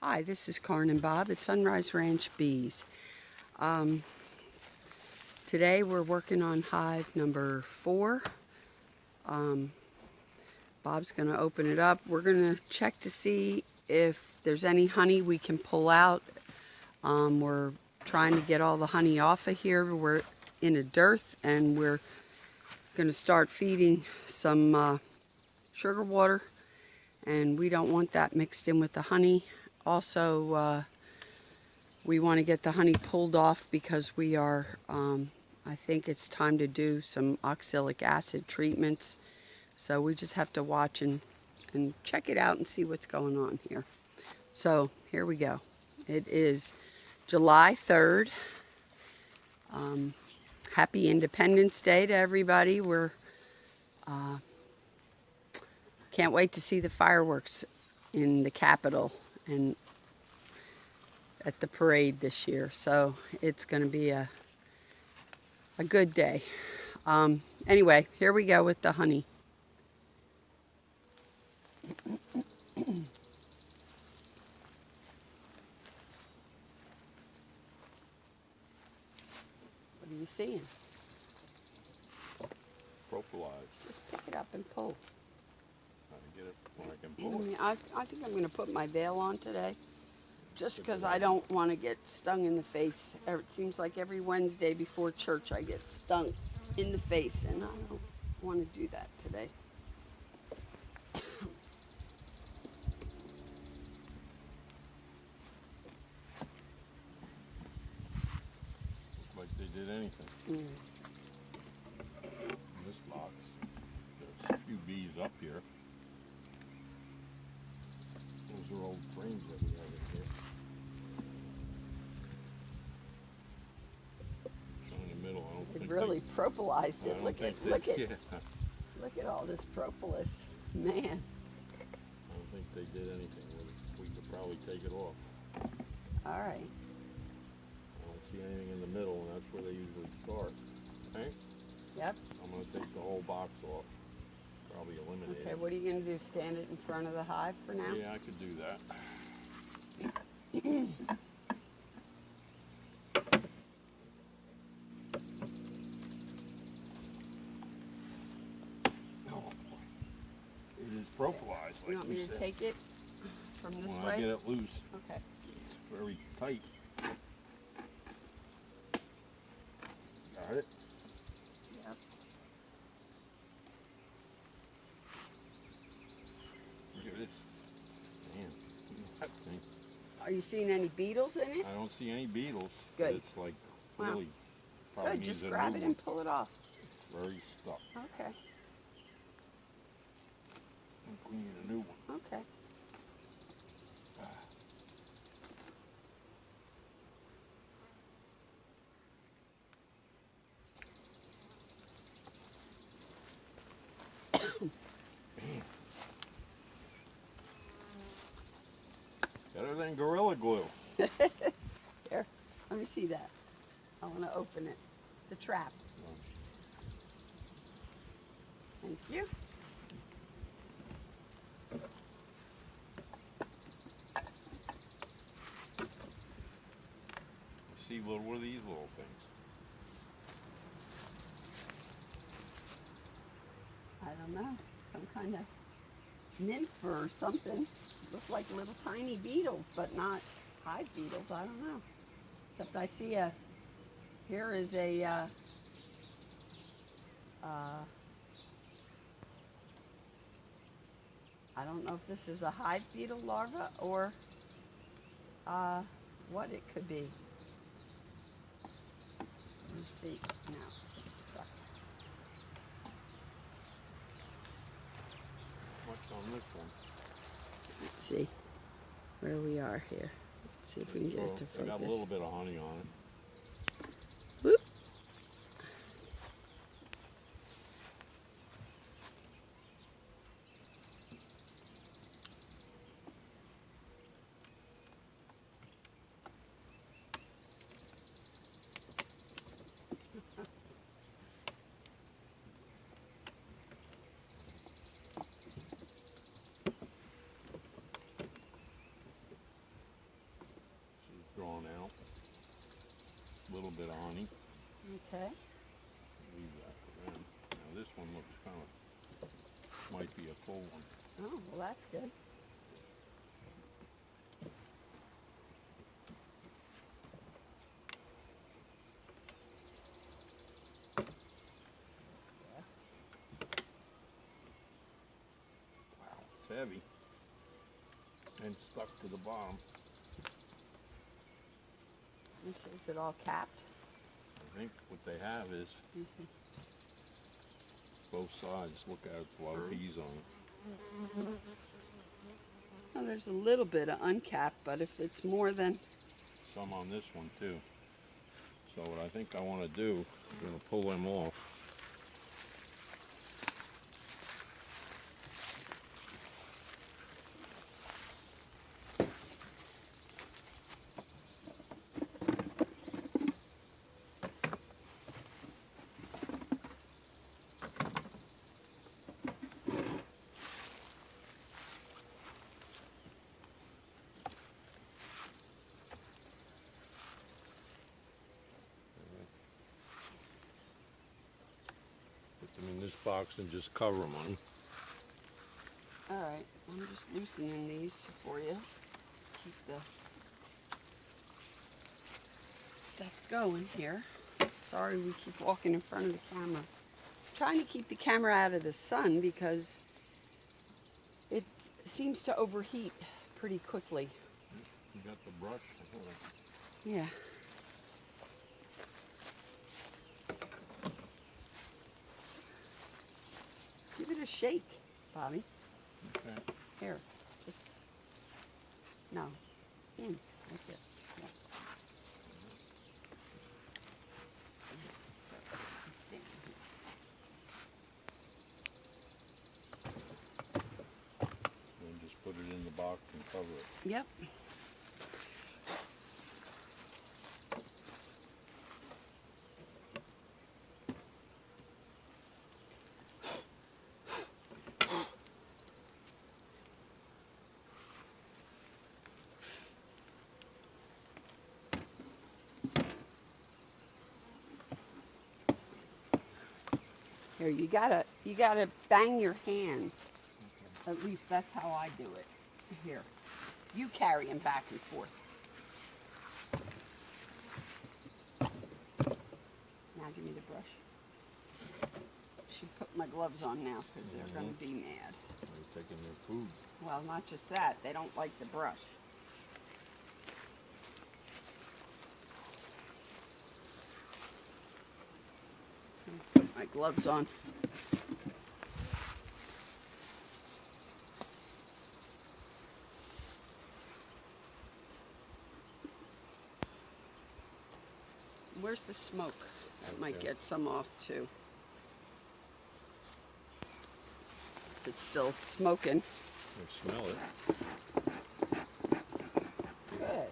Hi, this is Karen and Bob at Sunrise Ranch Bees. Today we're working on hive number 4. Bob's going to open it up. We're going to check to see if there's any honey we can pull out. We're trying to get all the honey off of here. We're in a dearth, and we're going to start feeding some sugar water, and we don't want that mixed in with the honey. Also, we want to get the honey pulled off because we are, I think it's time to do some oxalic acid treatments. So we just have to watch and check it out and see what's going on here. So here we go. It is July 3rd. Happy Independence Day to everybody. We're can't wait to see the fireworks in the Capitol and at the parade this year. So it's going to be a good day. Anyway, here we go with the honey. What are you seeing? Propolised. Just pick it up and pull. Trying to get it when I can pull it. I think I'm going to put my veil on today, just because I don't want to get stung in the face. It seems like every Wednesday before church I get stung in the face, and I don't want to do that today. Looks like they did anything. In this box, there's a few bees up here. Those are old frames that we have in here. So in the middle, I don't It think really propolised it. yeah. Look at all this propolis, man. I don't think they did anything with it. We could probably take it off. All right. I don't see anything in the middle, and that's where they usually start. Okay? Yep. I'm going to take the whole box off. Probably eliminate Okay, it. what are you going to do? Stand it in front of the hive for now? Yeah, I could do that. Oh boy. It is propolised, like You want me to said. take it from this When way? I get it loose, Okay. it's very tight. Got it? Yep. Look at this. Man, that thing. Are you seeing any beetles in it? I don't see any beetles. Good. But it's like Wow. really probably Good, needs just a grab new it one. and pull it off. It's very stuck. Okay, I think we need a new one. okay. Better than Gorilla Glue. Here, let me see that. I want to open it. The trap. Thank you. See, what are these little things? I don't know. Some kind of nymph or something. Look like little tiny beetles, but not hive beetles. I don't know. Except I see here is a, I don't know if this is a hive beetle larva or what it could be. Let me see. Now it's stuck. What's on this one? Let's see where we are here. Let's see if we can get it to I got a focus. little bit of honey on it. Whoop. little bit of honey. Okay. Leave that for them. Now this one looks kind of, might be a full one. Oh, well, that's good. Wow, it's heavy. And stuck to the bottom. Is it all capped? I think what they have is Let me see. both sides. Look at it, a lot of bees on it. Oh, there's a little bit of uncapped, but if it's more than... Some on this one too. So what I think I want to do, I'm going to pull them off. Put them in this box and just cover them on. All right, I'm just loosening these for you. Keep the stuff going here. Sorry we keep walking in front of the camera. Trying to keep the camera out of the sun because it seems to overheat pretty quickly. You got the brush? Yeah. Give it a shake, Bobby. Okay. Here, just, no, in, that's it. Yeah. And just put it in the box and cover it. Yep. Here, you gotta bang your hands. At least that's how I do it. Here, you carry them back and forth. Now give me the brush. Should put my gloves on now because they're gonna be mad. They're taking their food. Well, not just that, they don't like the brush. Put my gloves on. Where's the smoke? That might Okay. get some off too. If it's still smoking. I smell it. Good.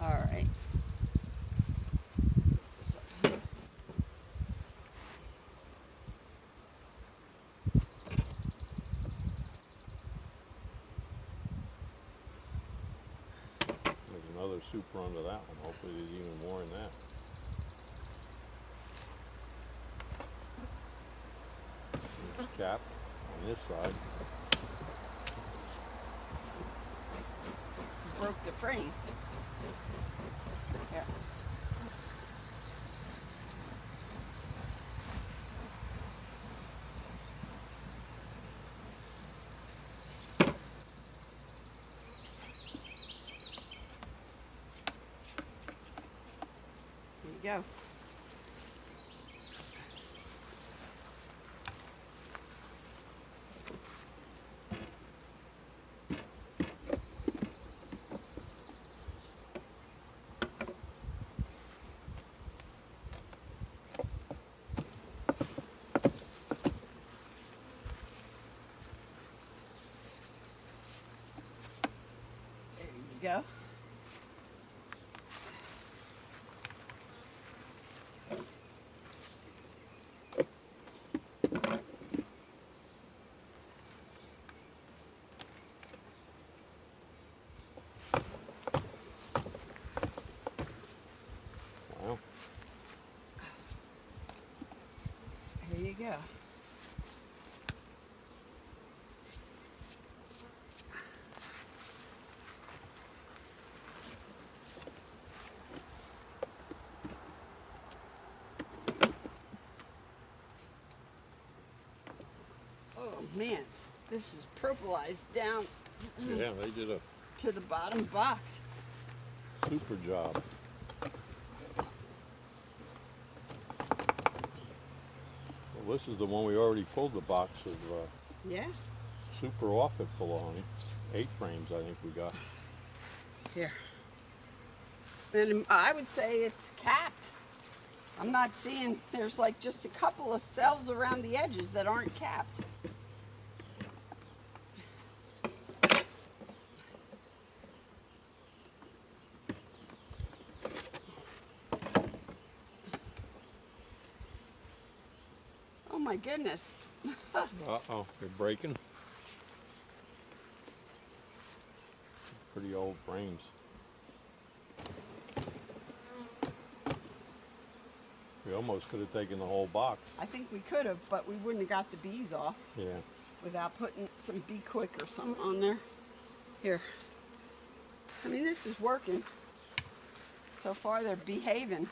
All right. There's another super under that one. Hopefully there's even more in that. There's cap on this side. Broke the frame. Here. There you go. There you bees go. Wow. Here you go. Oh man, this is purplized down Yeah, they did a to the bottom box. super job. Well, this is the one we already pulled the box of Yeah, super off it full of honey. 8 frames I think we got. here. Then I would say it's capped. I'm not seeing, there's like just a couple of cells around the edges that aren't capped. Oh my goodness. Uh-oh, they're breaking. Pretty old frames. We almost could have taken the whole box. I think we could have, but we wouldn't have got the bees off Yeah. without putting some Be Quick or something on there. Here. I mean, this is working. So far, they're behaving.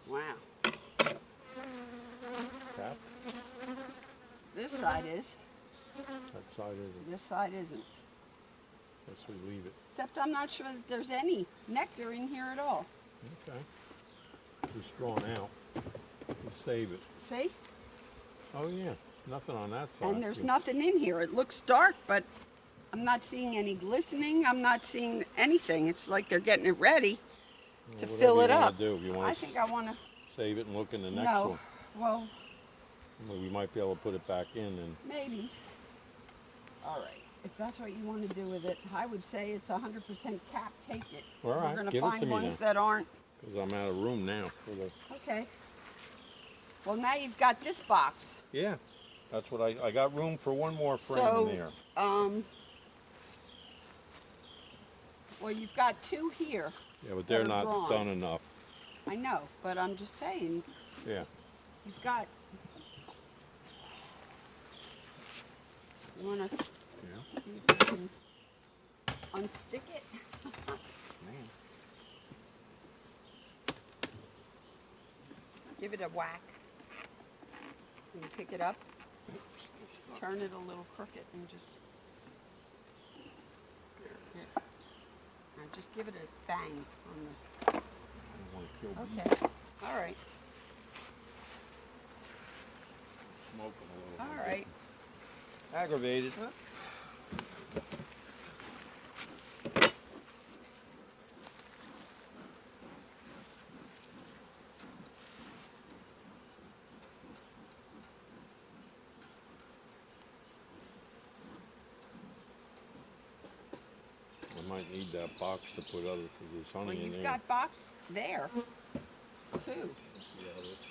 Wow. Cap? This side is. That side isn't. This side isn't. Guess we leave it. Except I'm not sure that there's any nectar in here at all. Okay. Just drawn out. Just save it. See? Oh yeah, nothing on that side. And there's Yeah. nothing in here. It looks dark, but I'm not seeing any glistening. I'm not seeing anything. It's like they're getting it ready to Whatever fill you it wanna up. do. If you I want to think I want to. save it and look in the next No. one, Well, well, we might be able to put it back in and maybe. All right. If that's what you want to do with it, I would say it's 100% cap. Take it. All right, We're going to give it find to me ones then. that aren't. because I'm out of room now for the. Okay. Well, now you've got this box. Yeah, that's what I got room for one more frame So, in there. Well, you've got 2 here. Yeah, but they're that are not drawn. done enough. I know, but I'm just saying, Yeah. you've got. You want to Yeah. see if you can unstick it? Man. Give it a whack. And pick it up. Turn it a little crooked and just. Here. Now just give it a bang on I don't want to kill the. bees. Okay. All right. Smoking a little. All right. Aggravated. I might need that box to put other, because there's honey Well, in you've there. got box there too. Yeah, that's-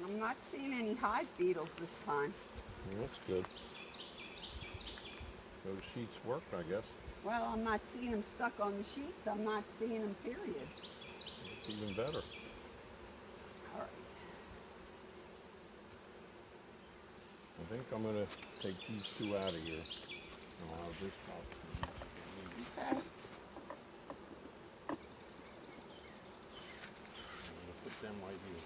I'm not seeing any hive beetles this time. yeah, that's good. Those sheets work, I guess. Well, I'm not seeing them stuck on the sheets. I'm not seeing them, period. It's even better. All right. I think I'm going to take these two out of here. I'll have this box. Okay. I'm going to put them right here.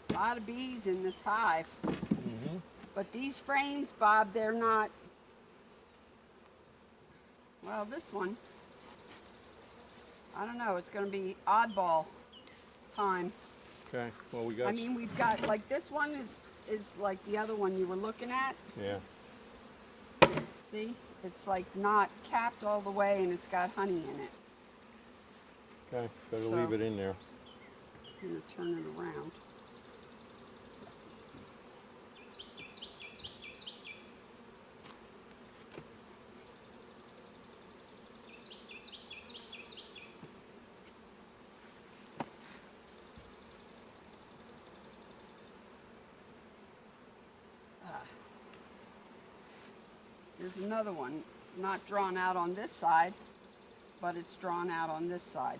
A lot of bees in this hive. Mm-hmm. But these frames, Bob, they're not, well, this one, I don't know, it's going to be oddball time. Okay, well we got... I mean, we've got, like, this one is like the other one you were looking at. Yeah. See? It's like not capped all the way and it's got honey in it. Okay, better So- leave it in there. I'm going to turn it around. Here's another one. It's not drawn out on this side, but it's drawn out on this side.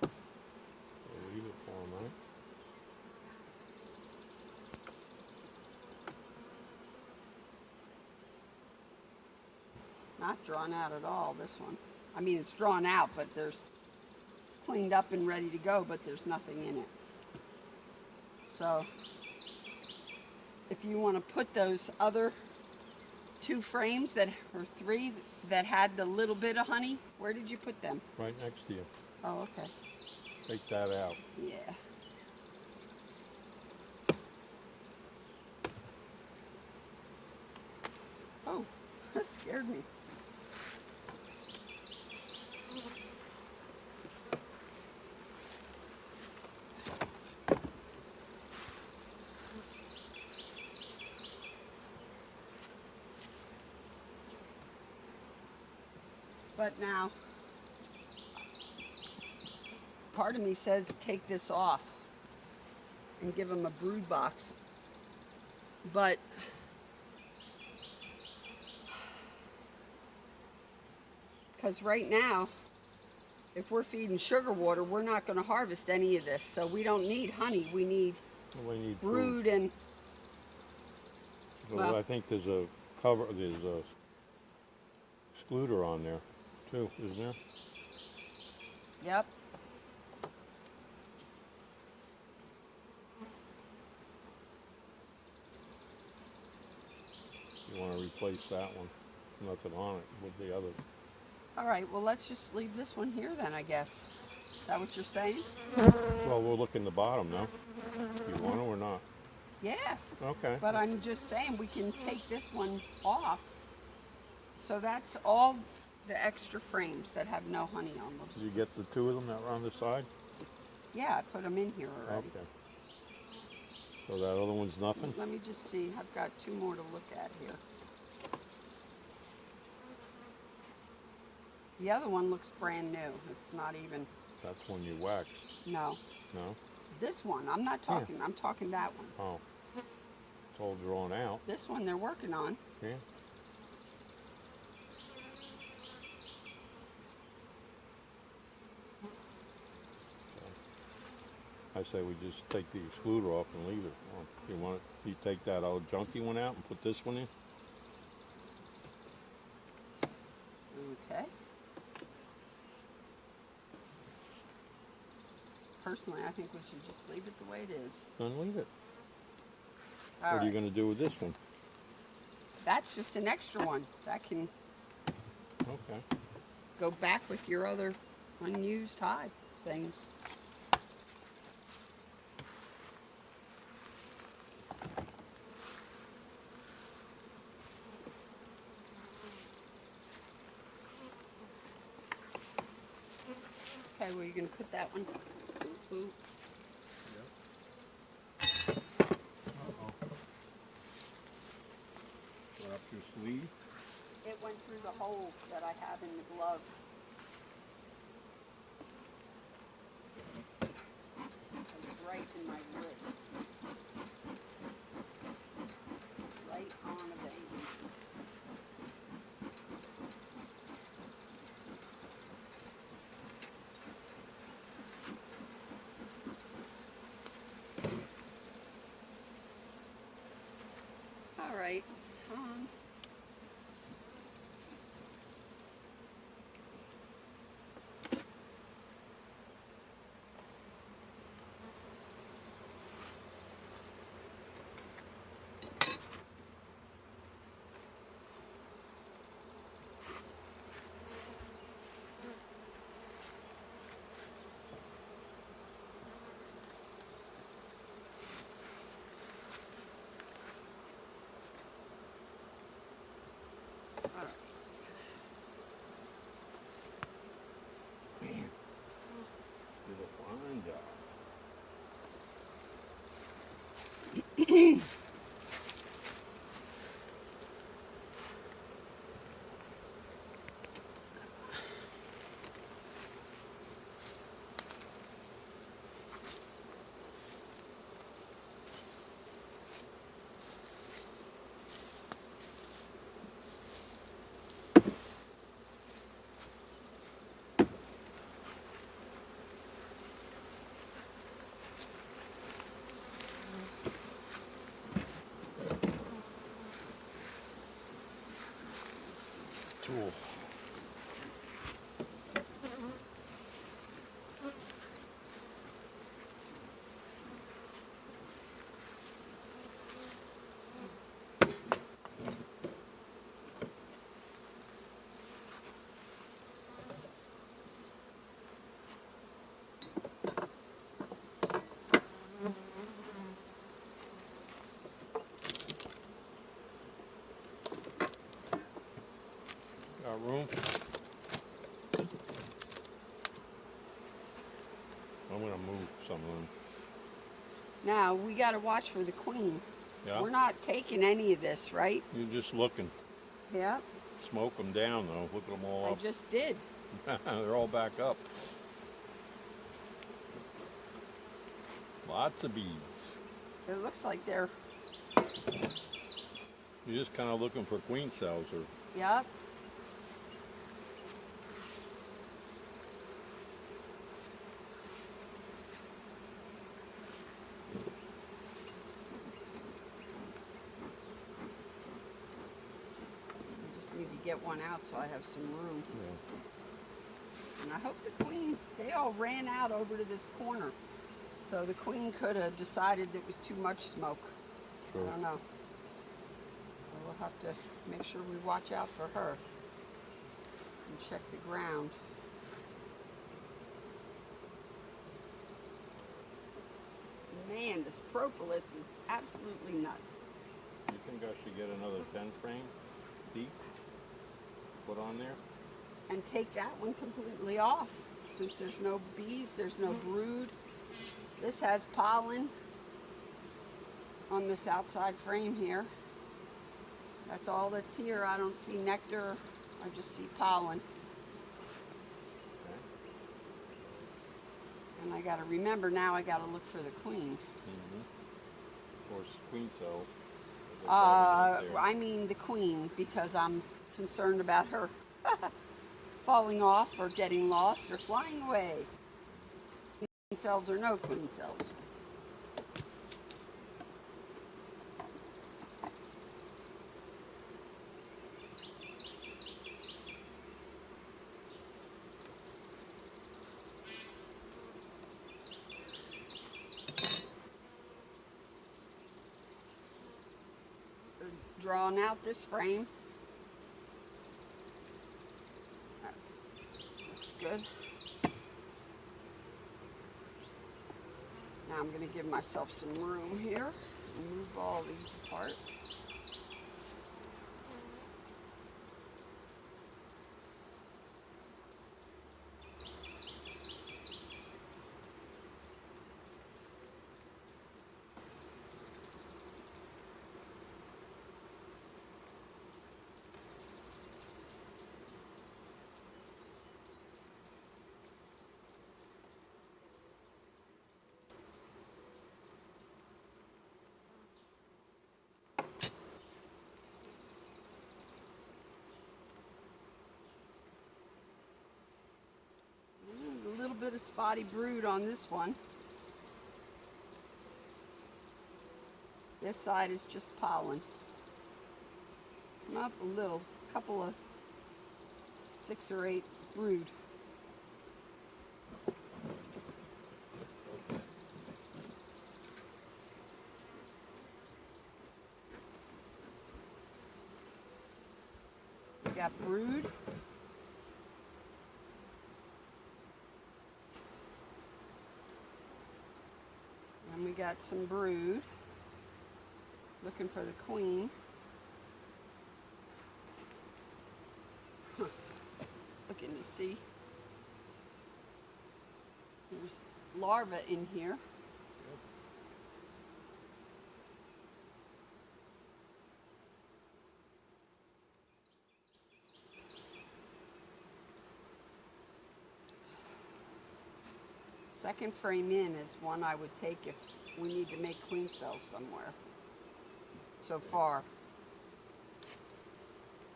Leave it for them, right? Not drawn out at all, this one. I mean, it's drawn out, but it's cleaned up and ready to go, but there's nothing in it. So, if you want to put those other 2 frames that, or 3 that had the little bit of honey, where did you put them? Right next to you. Oh, okay. Take that out. Yeah. Oh, that scared me. But now, part of me says take this off and give them a brood box. But because right now, if we're feeding sugar water, we're not going to harvest any of this. So we don't need honey. We need We need brood and, So well- I think there's a cover, there's a excluder on there too, isn't there? yep. You want to replace that one. Nothing on it with the other. All right, well, let's just leave this one here then, I guess. Is that what you're saying? Well, we'll look in the bottom now. You want it or not? Yeah. Okay. But I'm just saying we can take this one off. So that's all the extra frames that have no honey on them. Did you get the 2 of them that were on the side? Yeah, I put them in here already. Okay. So that other one's nothing? Let me just see. I've got 2 more to look at here. The other one looks brand new. It's not even, That's one you waxed. no. No? This one, I'm not talking, I'm talking that one. Oh. It's all drawn out. This one they're working on. Yeah. I say we just take the excluder off and leave it. You want it, you take that old junky one out and put this one in? Okay. Personally, I think we should just leave it the way it is. Then leave it. All What are you right. going to do with this one? That's just an extra one. That can, Okay. go back with your other unused hive things. Okay, well, you're going to put that one. Ooh, ooh. Yep. Put up your sleeve. It went through the hole that I have in the glove. It was right in my wrist. Right on a vein. All right, come on. All right. Man, did a fine job. Tool. Got room? I'm gonna move some of them. Now, we got to watch for the queen. Yeah? We're not taking any of this, right? You're just looking. Yep, Smoke them down though. Look at them all I up. just did. They're all back up. Lots of bees. It looks like they're, You're just kind of looking for queen cells or yep. I just need to get one out so I have some room. And I hope the queen, they all ran out over to this corner. So the queen could have decided it was too much smoke. Sure. I don't know. So we'll have to make sure we watch out for her and check the ground. Man, this propolis is absolutely nuts. You think I should get another 10 frame deep? Put on there? And take that one completely off. Since there's no bees, there's no brood. This has pollen on this outside frame here. That's all that's here. I don't see nectar. I just see pollen. Okay. And I got to remember now I got to look for the queen. Of course, queen cells. They're probably not there. I mean the queen because I'm concerned about her falling off or getting lost or flying away. Queen cells or no queen cells. Drawing out this frame. That's good. Now I'm going to give myself some room here and move all these apart. A little bit of spotty brood on this one. This side is just pollen. Come up a little, couple of 6 or 8 brood. We got brood. And we got some brood. Looking for the queen. Looking to see. There's larvae in here. Second frame in is one I would take if we need to make queen cells somewhere. So far.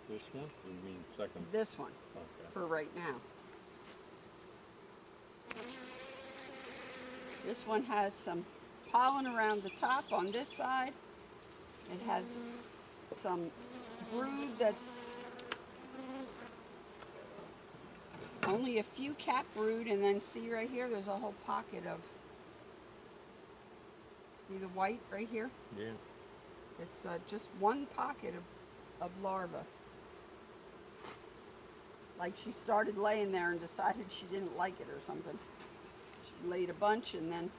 This one? Or you mean second? This one, Okay. for right now. This one has some pollen around the top on this side. It has some brood that's only a few cap brood, and then see right here, there's a whole pocket of, see the white right here? Yeah. It's just one pocket of larvae. Like she started laying there and decided she didn't like it or something. She laid a bunch and then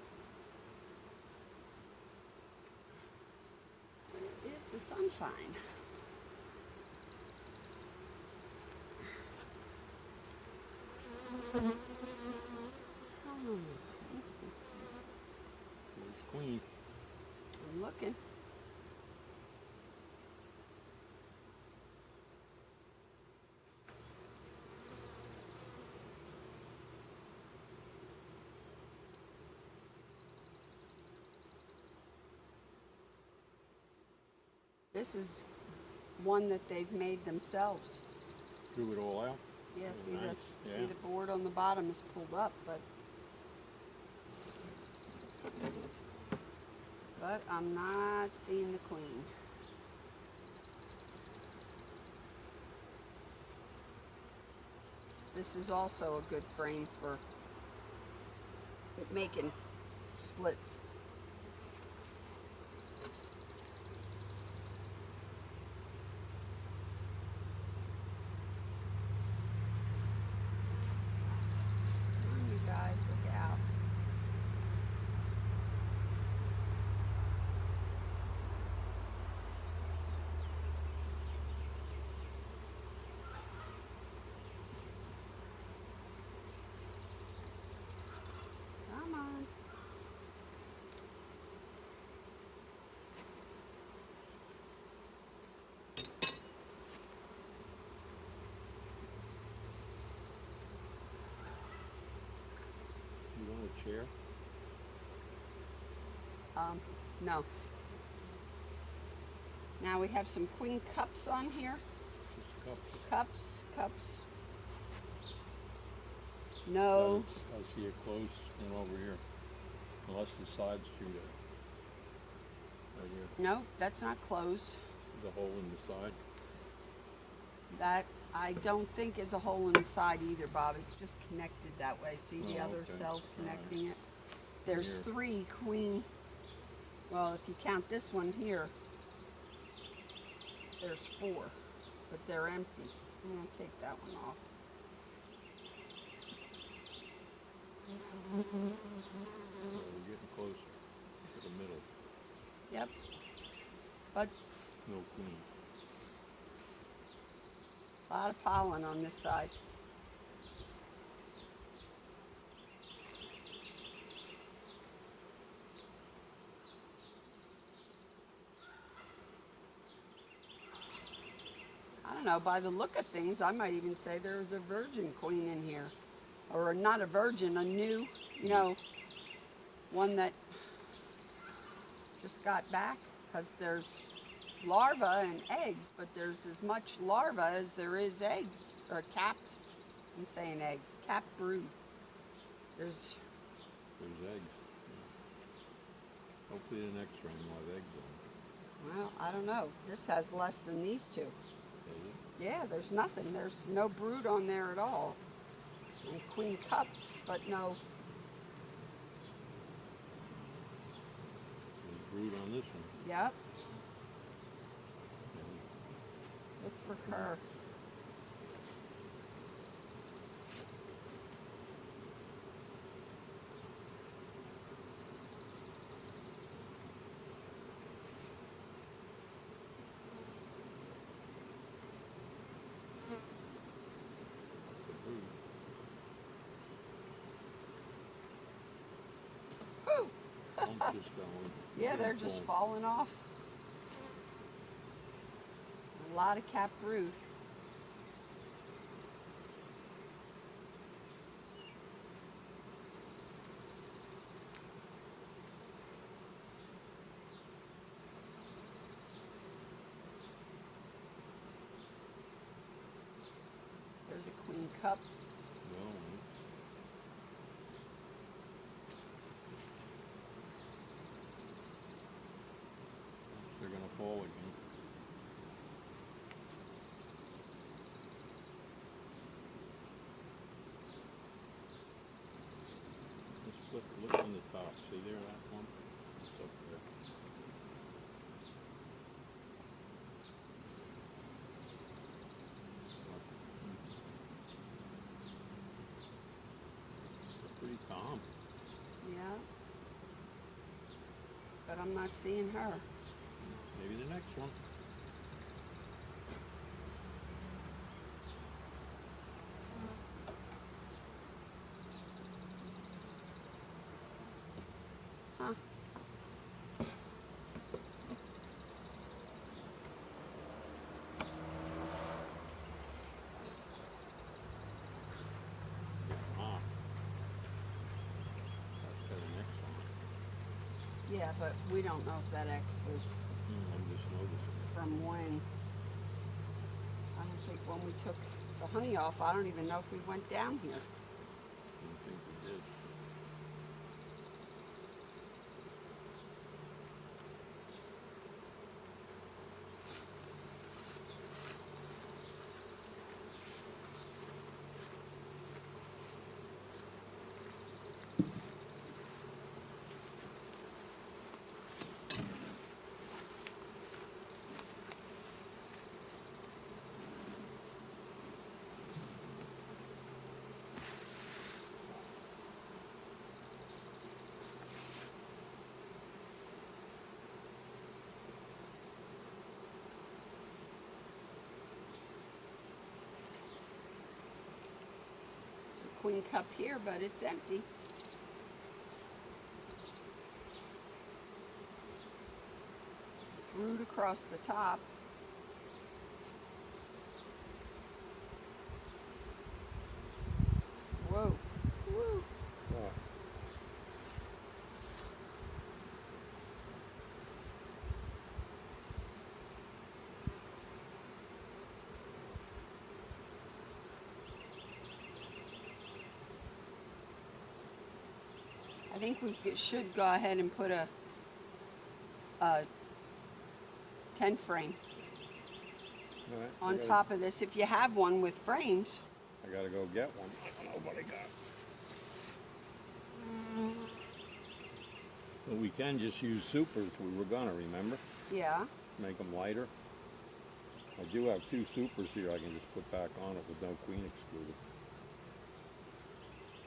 where is the sunshine? There's queen. I'm looking. This is one that they've made themselves. Drew it all out. Yeah, see Nice. the Yeah. see the board on the bottom is pulled up, but I'm not seeing the queen. This is also a good frame for making splits. Come on, you guys, look out. Come on. You want a chair? No. Now we have some queen cups on here. Just cups. Cups. No. I see it closed one over here. Unless the sides shoot it. Right here. No, that's not closed. The hole in the side. That I don't think is a hole in the side either, Bob. It's just connected that way. See the Oh, other okay. cells All right. connecting it? There's Here. 3 queen. Well, if you count this one here, there's 4, but they're empty. I'm gonna take that one off. We're getting close to the middle. Yep. But No queen. a lot of pollen on this side. I don't know, by the look of things, I might even say there's a virgin queen in here. Or not a virgin, a new, one that just got back. Because there's larvae and eggs, but there's as much larvae as there is eggs. Or capped, I'm saying eggs, capped brood. There's Eggs. Yeah. Hopefully the next rain will have eggs on. Well, I don't know. This has less than these two. Does it? Yeah, there's nothing. There's no brood on there at all. And queen cups, but no. There's brood on this one. Yep. Yeah. Look for her. Whew. Bump's just going. Yeah, they're just falling off. A lot of capped brood. There's a queen cup. No. They're gonna fall again. Look on the top. See there, that one? It's up there. They're pretty calm. Yeah. But I'm not seeing her. Maybe the next one. Huh. Ah. That's got the next one. Yeah, but we don't know if that X was I'm just noticing. from when. I don't think when we took the honey off, I don't even know if we went down here. I don't think we did. Queen cup here, but it's empty. Brood across the top. Whoa. Woo. Oh. I think we should go ahead and put a tent frame All right, on top of this. If you have one with frames. I gotta go get one. I don't know what I got. But we can just use supers. We were gonna, remember? Yeah. Make them lighter. I do have 2 supers here I can just put back on it with no queen excluded.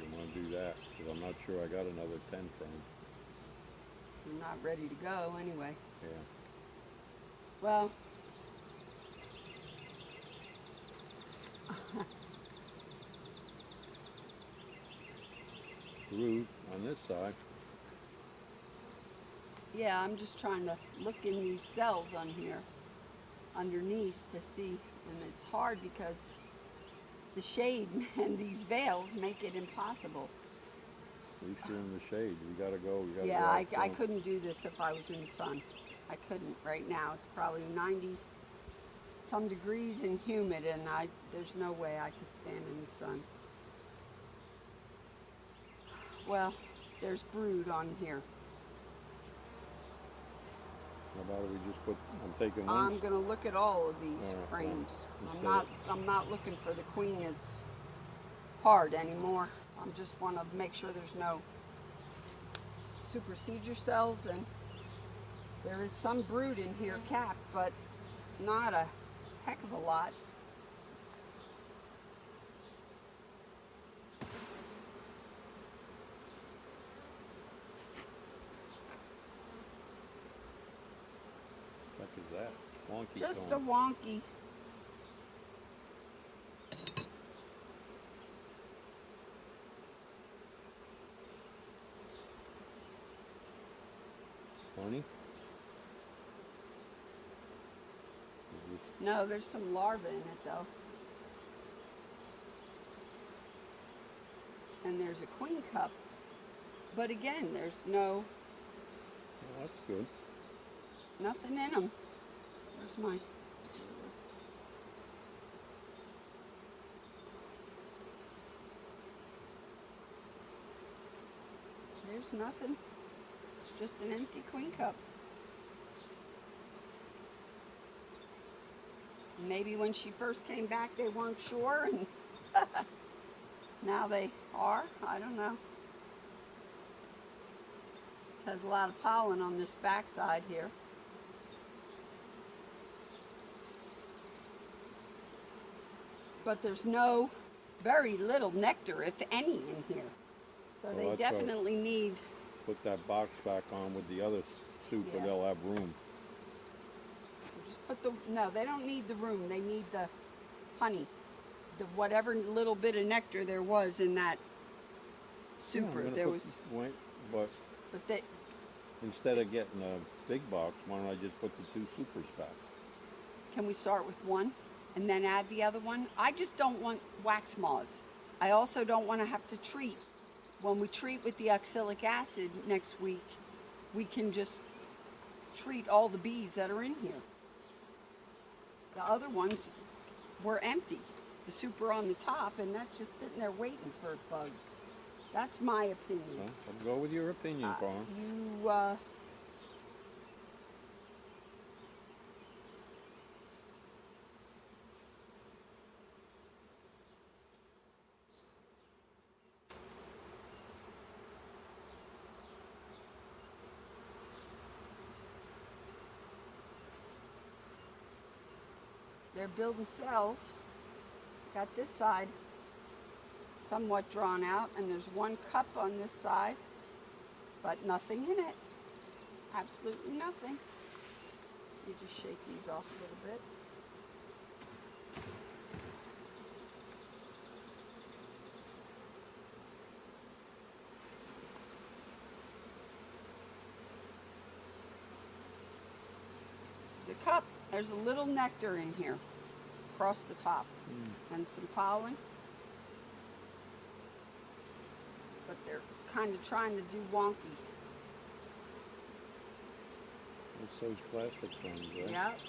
you want to do that, because I'm not sure I got another 10 frame. We're not ready to go anyway. Yeah. Well, Brood on this side. yeah, I'm just trying to look in these cells on here underneath to see, and it's hard because the shade and these veils make it impossible. At least you're in the shade. You gotta go. You gotta Yeah, go out I front. couldn't do this if I was in the sun. I couldn't right now. It's probably 90 some degrees and humid, and there's no way I could stand in the sun. Well, there's brood on here. How about if we just put? I'm taking one. I'm gonna look at all of these All right, frames. well, I'm not looking for the queen as hard anymore. I just want to make sure there's no supersedure cells, and there is some brood in here capped, but not a heck of a lot. What is that? Wonky Just cone. a wonky. Honey? Is this- No, there's some larvae in it though. And there's a queen cup. But again, there's Oh, that's good. nothing in them. Where's my? There's nothing. Just an empty queen cup. Maybe when she first came back they weren't sure, and now they are. I don't know. Has a lot of pollen on this backside here. But there's very little nectar, if any, in here. So Well, they that's why- definitely need. Put that box back on with the other soup, Yeah. or they'll have room. Just put no, they don't need the room. They need the honey. The whatever little bit of nectar there was in that Yeah, super. I'm gonna There put- was, Wait, but but they, instead of getting a big box, why don't I just put the 2 supers back? can we start with one and then add the other one? I just don't want wax moths. I also don't want to have to treat. When we treat with the oxalic acid next week, we can just treat all the bees that are in here. The other ones were empty. The super on the top, and that's just sitting there waiting for bugs. That's my opinion. Well, I'll go with your opinion, Carl. They're building cells. Got this side somewhat drawn out, and there's one cup on this side, but nothing in it. Absolutely nothing. You just shake these off a little bit. There's a cup. There's a little nectar in here across the top, and some pollen. But they're kind of trying to do wonky. It's those plastic ones, right? Yep.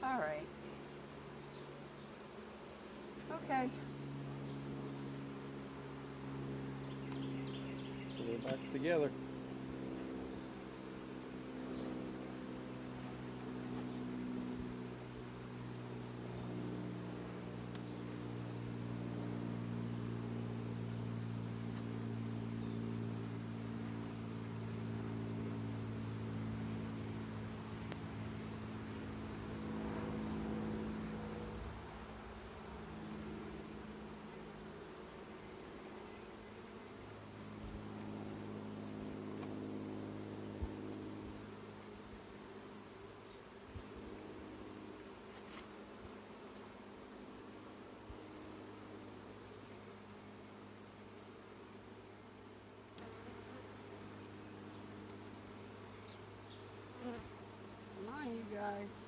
All right. Okay. Put it back together. Come on, you guys.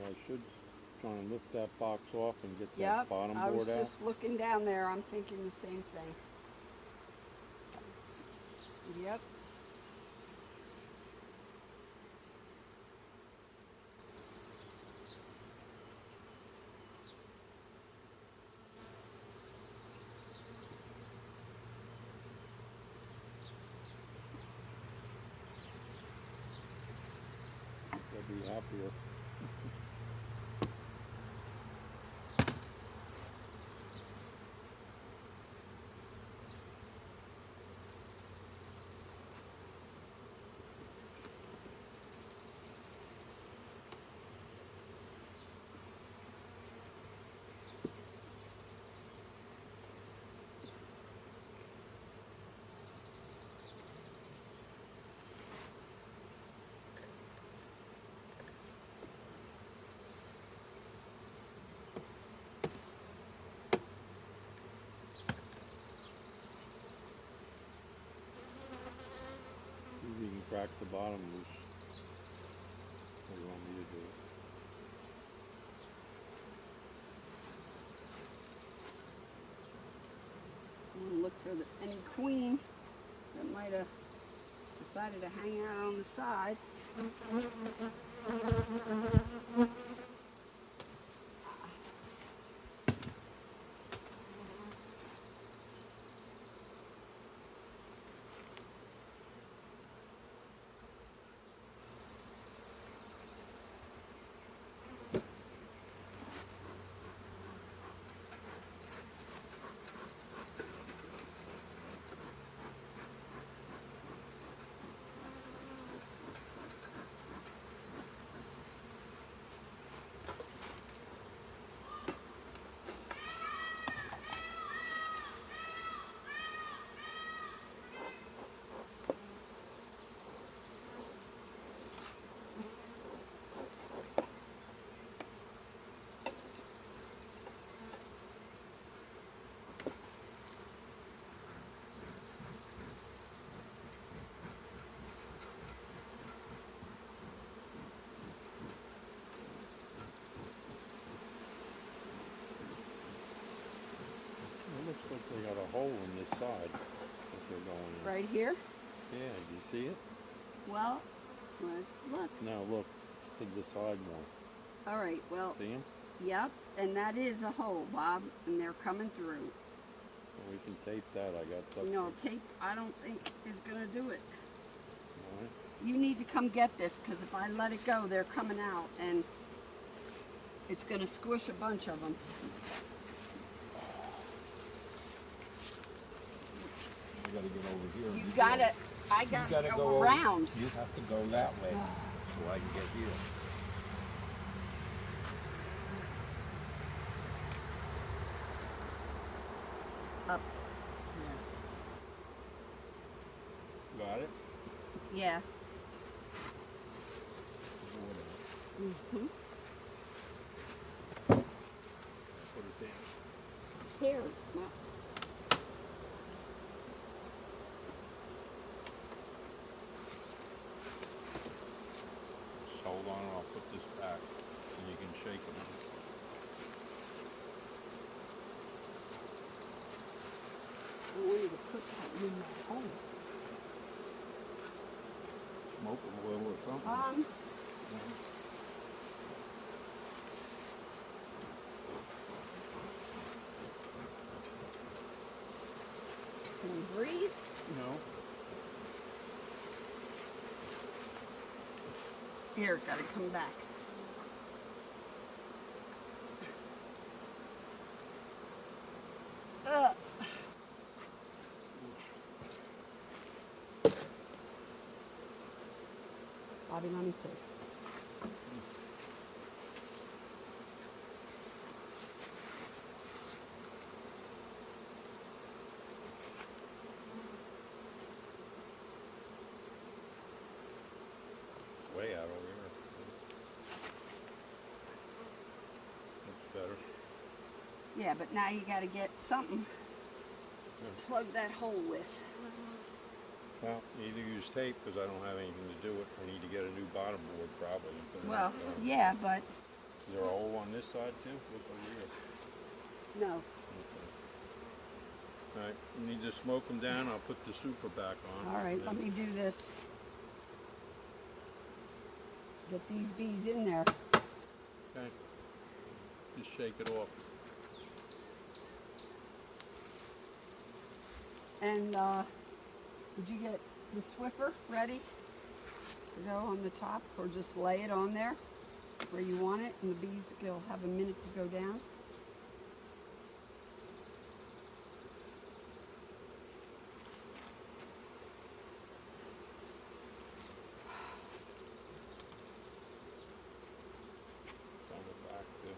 I should try and lift that box off and get that Yep, bottom I was board out. just looking down there. I'm thinking the same thing. Yep. They'll be happier. See if you can crack the bottom loose. What do you want me to do? I'm gonna look for any queen that might have decided to hang out on the side. It looks like they got a hole in this side that they're going in. Right here? Yeah, do you see it? Well, let's look. No, look, to the side more. All right, well, See them? yep, and that is a hole, Bob, and they're coming through. We can tape that. I got duct No, tape. tape, I don't think is gonna do it. All right. You need to come get this, because if I let it go, they're coming out, and it's gonna squish a bunch of them. You gotta get over here. You gotta, I gotta go around. You have to go that way so I can get here. Up. Got it? Yeah. Whatever. Mm-hmm. Here. Just hold on and I'll put this back and you can shake it. I wanted to put something in that hole. Smoke them a little or something. Can you breathe? No. Here, gotta come back. Bobby, let me see. Way out over here. That's better. Yeah, but now you gotta get something to plug that hole with. Well, you either use tape because I don't have anything to do it. I need to get a new bottom board probably. and put it Well, on. yeah, but Is there a hole on this side too? Look over here. no. Okay. All right, you need to smoke them down. I'll put the super back on. All right, and let then- me do this. Get these bees in there. Okay. Just shake it off. And did you get the Swiffer ready to go on the top, or just lay it on there where you want it, and the bees will have a minute to go down? It's on the back too.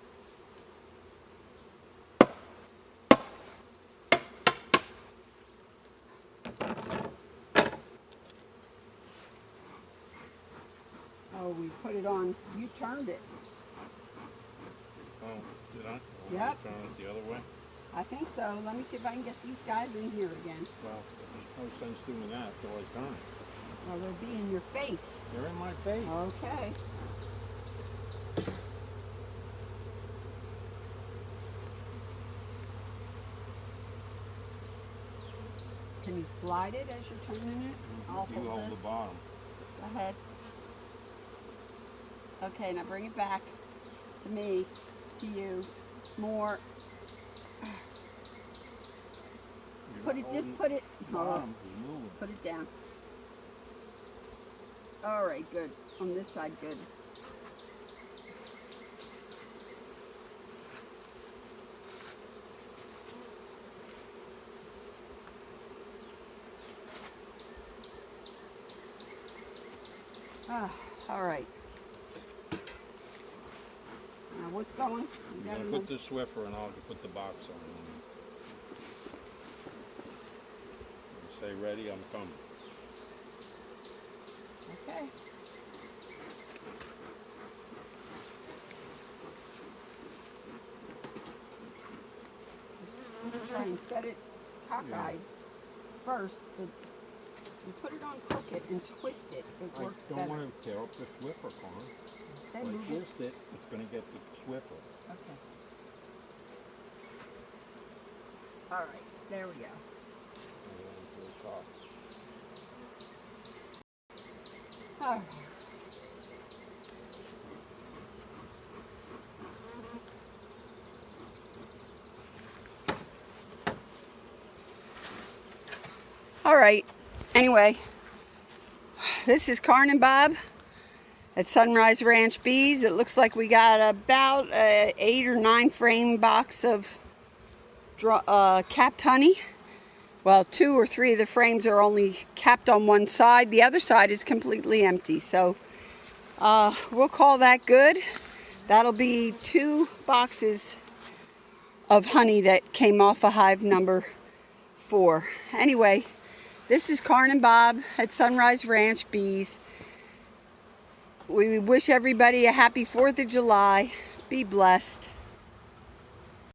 Oh, we put it on. You turned it. Oh, did I? Yep. Turn it the other way? I think so. Let me see if I can get these guys in here again. Well, there's no sense doing that till I turn it. Well, they'll be in your face. They're in my face. Okay. Can you slide it as you're turning it? I'll You hold this. the bottom. Go ahead. Okay, now bring it back to me, to you. More. You're Put it, just holding put it. the bottom is moving. Put it down. All right, good. On this side, good. All right. Now what's going? I'm going to put the Swiffer and I'll put the box on. Say ready, I'm coming. Okay. Just try and set it cockeyed first, but you put it on crooked and twist it. It works I don't better. want to tear up the Swiffer, Con. Okay, If I move it. twist it, it's going to get the Swiffer. Okay. All right, there we go. And then to the top. All right. All right. Anyway, this is Carn and Bob at Sunrise Ranch Bees. It looks like we got about a 8 or 9 frame box of capped honey. Well, 2 or 3 of the frames are only capped on one side. The other side is completely empty. So we'll call that good. That'll be 2 boxes of honey that came off of hive number 4. Anyway, this is Carn and Bob at Sunrise Ranch Bees. We wish everybody a happy 4th of July. Be blessed.